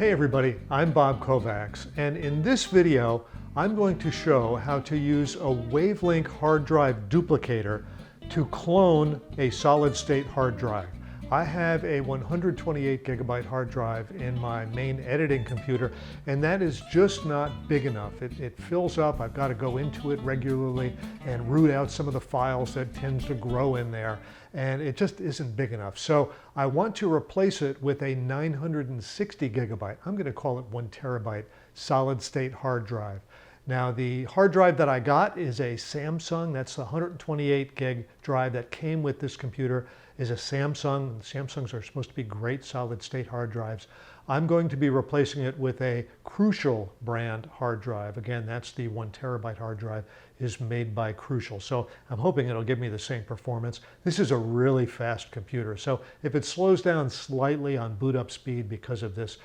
Hey everybody, I'm Bob Kovacs, and in this video I'm going to show how to use a Wavlink hard drive duplicator to clone a solid-state hard drive. I have a 128 gigabyte hard drive in my main editing computer, and that is just not big enough. It fills up. I've got to go into it regularly and root out some of the files that tend to grow in there, and it just isn't big enough. So I want to replace it with a 960 gigabyte, I'm going to call it 1 terabyte solid-state hard drive. Now the hard drive that I got is a Samsung. That's the 128 gig drive that came with this computer is a Samsung. Samsungs are supposed to be great solid state hard drives. I'm going to be replacing it with a Crucial brand hard drive. Again, that's the 1 terabyte hard drive is made by Crucial. So I'm hoping it'll give me the same performance. This is a really fast computer. So if it slows down slightly on boot up speed because of this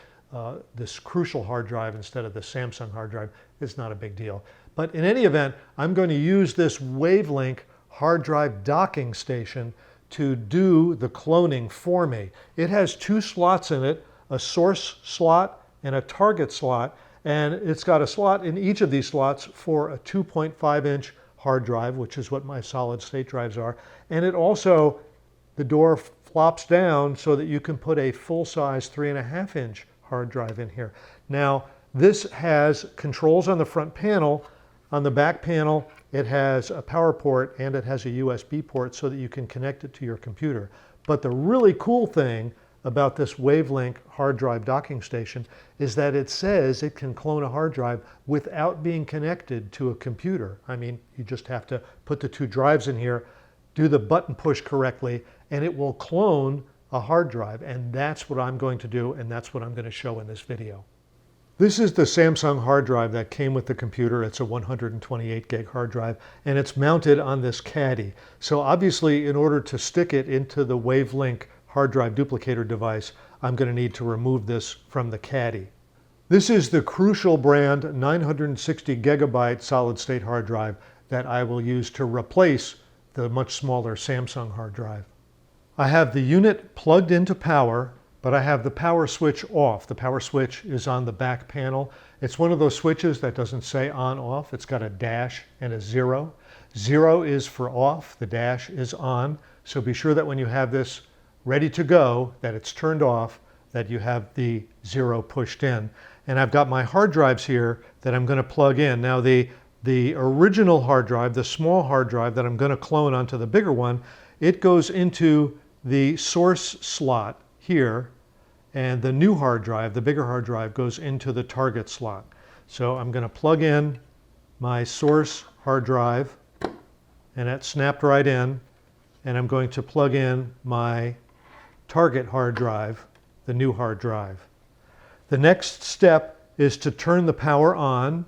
Crucial hard drive instead of the Samsung hard drive, it's not a big deal. But in any event, I'm going to use this Wavlink hard drive docking station to do the cloning for me. It has 2 slots in it, a source slot and a target slot, and it's got a slot in each of these slots for a 2.5-inch hard drive, which is what my solid state drives are. And it also, the door flops down so that you can put a full-size 3.5-inch hard drive in here. Now, this has controls on the front panel. On the back panel, it has a power port and it has a USB port so that you can connect it to your computer. But the really cool thing about this Wavlink hard drive docking station is that it says it can clone a hard drive without being connected to a computer. I mean, you just have to put the 2 drives in here, do the button push correctly, and it will clone a hard drive. And that's what I'm going to do, and that's what I'm going to show in this video. This is the Samsung hard drive that came with the computer. It's a 128 gig hard drive, and it's mounted on this caddy. So obviously, in order to stick it into the Wavlink hard drive duplicator device, I'm going to need to remove this from the caddy. This is the Crucial brand 960 gigabyte solid state hard drive that I will use to replace the much smaller Samsung hard drive. I have the unit plugged into power, but I have the power switch off. The power switch is on the back panel. It's one of those switches that doesn't say on off. It's got a dash and a 0. 0 is for off, the dash is on. So be sure that when you have this ready to go, that it's turned off, that you have the 0 pushed in. And I've got my hard drives here that I'm going to plug in. Now the original hard drive, the small hard drive that I'm going to clone onto the bigger one, it goes into the source slot here. And the new hard drive, the bigger hard drive, goes into the target slot. So I'm going to plug in my source hard drive, and that snapped right in. And I'm going to plug in my target hard drive, the new hard drive. The next step is to turn the power on.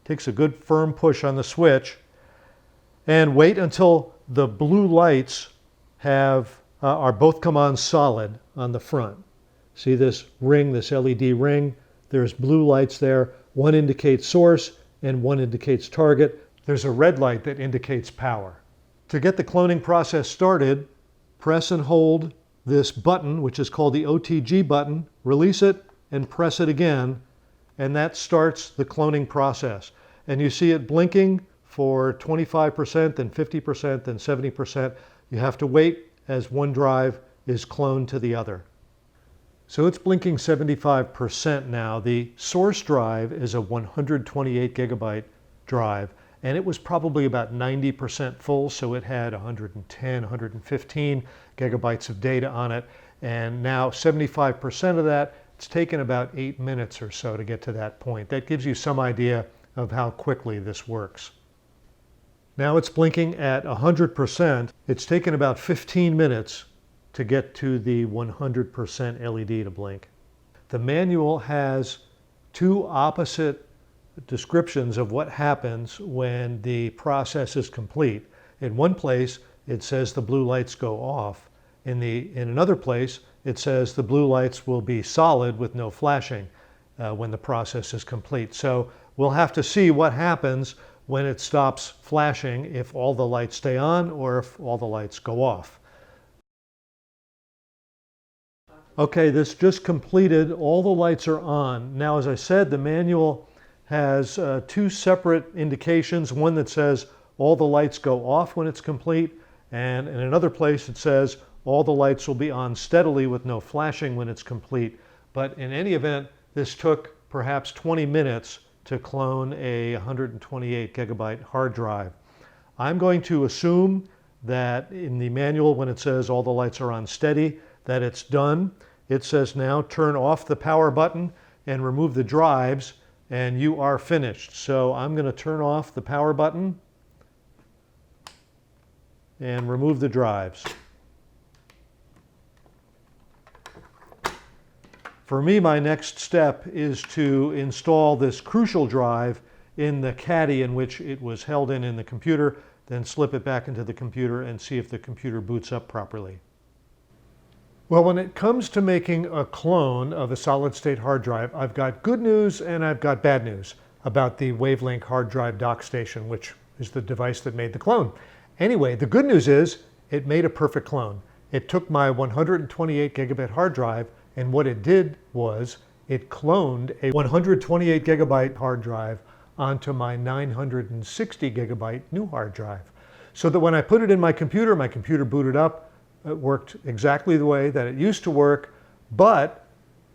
Takes a good firm push on the switch, and wait until the blue lights are both come on solid on the front. See this ring, this LED ring? There's blue lights there. One indicates source and one indicates target. There's a red light that indicates power. To get the cloning process started, press and hold this button, which is called the OTG button, release it and press it again, and that starts the cloning process. And you see it blinking for 25%, then 50%, then 70%. You have to wait as one drive is cloned to the other. So it's blinking 75% now. The source drive is a 128 gigabyte drive, and it was probably about 90% full, so it had 110, 115 gigabytes of data on it. And now 75% of that, it's taken about 8 minutes or so to get to that point. That gives you some idea of how quickly this works. Now it's blinking at 100%. It's taken about 15 minutes to get to the 100% LED to blink. The manual has 2 opposite descriptions of what happens when the process is complete. In one place, it says the blue lights go off. In another place, it says the blue lights will be solid with no flashing when the process is complete. So we'll have to see what happens when it stops flashing, if all the lights stay on or if all the lights go off. Okay, this just completed. All the lights are on. Now, as I said, the manual has two separate indications. One that says all the lights go off when it's complete, and in another place it says all the lights will be on steadily with no flashing when it's complete. But in any event, this took perhaps 20 minutes to clone a 128 gigabyte hard drive. I'm going to assume that in the manual, when it says all the lights are on steady, that it's done. It says now turn off the power button and remove the drives, and you are finished. So I'm going to turn off the power button and remove the drives. For me, my next step is to install this crucial drive in the caddy in which it was held in the computer, then slip it back into the computer and see if the computer boots up properly. Well, when it comes to making a clone of a solid-state hard drive, I've got good news and I've got bad news about the Wavlink Hard Drive Dock station, which is the device that made the clone. Anyway, the good news is it made a perfect clone. It took my 128 gigabit hard drive, and what it did was it cloned a 128 gigabyte hard drive onto my 960 gigabyte new hard drive. So that when I put it in my computer booted up. It worked exactly the way that it used to work, but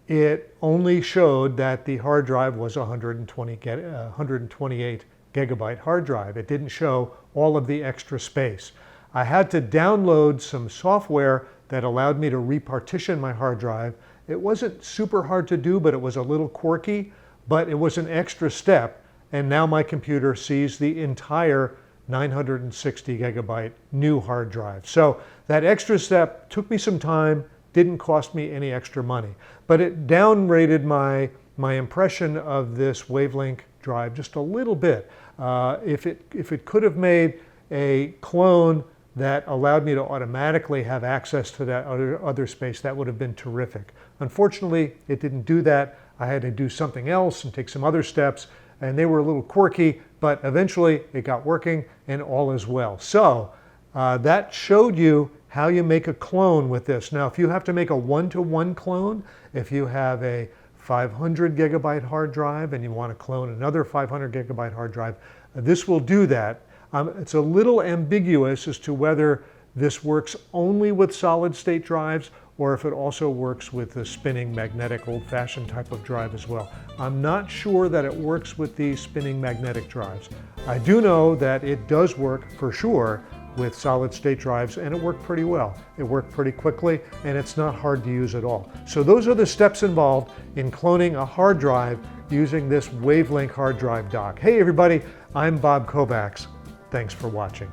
it only showed that the hard drive was 128 gigabyte hard drive. It didn't show all of the extra space. I had to download some software that allowed me to repartition my hard drive. It wasn't super hard to do, but it was a little quirky, but it was an extra step. And now my computer sees the entire 960 gigabyte new hard drive. So that extra step took me some time, didn't cost me any extra money, but it downrated my impression of this Wavlink drive just a little bit. If it could have made a clone that allowed me to automatically have access to that other space, that would have been terrific. Unfortunately, it didn't do that. I had to do something else and take some other steps, and they were a little quirky, but eventually it got working and all is well. So that showed you how you make a clone with this. Now, if you have to make a one-to-one clone, if you have a 500 gigabyte hard drive and you want to clone another 500 gigabyte hard drive, this will do that. It's a little ambiguous as to whether this works only with solid state drives or if it also works with the spinning magnetic old-fashioned type of drive as well. I'm not sure that it works with these spinning magnetic drives. I do know that it does work for sure with solid state drives, and it worked pretty well. It worked pretty quickly, and it's not hard to use at all. So those are the steps involved in cloning a hard drive using this Wavlink Hard Drive Dock. Hey everybody, I'm Bob Kovacs. Thanks for watching.